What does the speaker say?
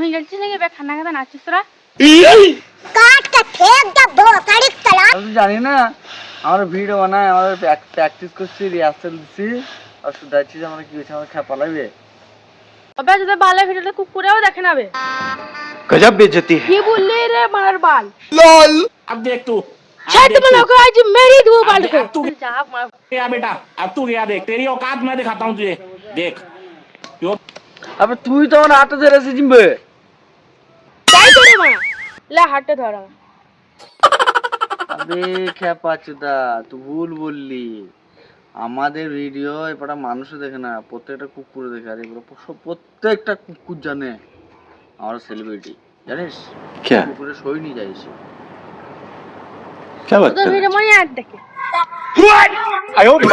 पानी जलती नहीं बे खाना खाता नाचिस তোরা काट के फेंक दे भोसड़ी साला আমি জানি না আমরা ভিডিও বানাই আমাদের প্র্যাকটিস করছি রিহার্সাল দিছি আর শুধাচ্ছি যে আমরা কি হয়েছে আমরা খেপা লাগবে अबे যদি বালে ভিডিওতে কুকুরেও দেখে না বে गजब बेइज्जती है কি বললি রে মার বাল लॉल अब देख तू छत में लोग आज मेरी दो बाल को तू जा मार गया बेटा अब तू गया देख तेरी औकात मैं दिखाता हूँ तुझे देख जो আবে তুই তো আমার হাতে ধরেছিস জিম্বে তাই করে মারা লে হাতে ধরা আবে খেপা চুদা তুই ভুল বললি আমাদের ভিডিও এপাটা মানুষও দেখে না প্রত্যেকটা কুকুর দেখে আর এগুলো প্রত্যেকটা কুকুর জানে আমরা সেলিব্রিটি জানিস क्या কুকুরের সই নিয়ে যাইস क्या बात तो कर ভিডিও মনে আর দেখে आयो रे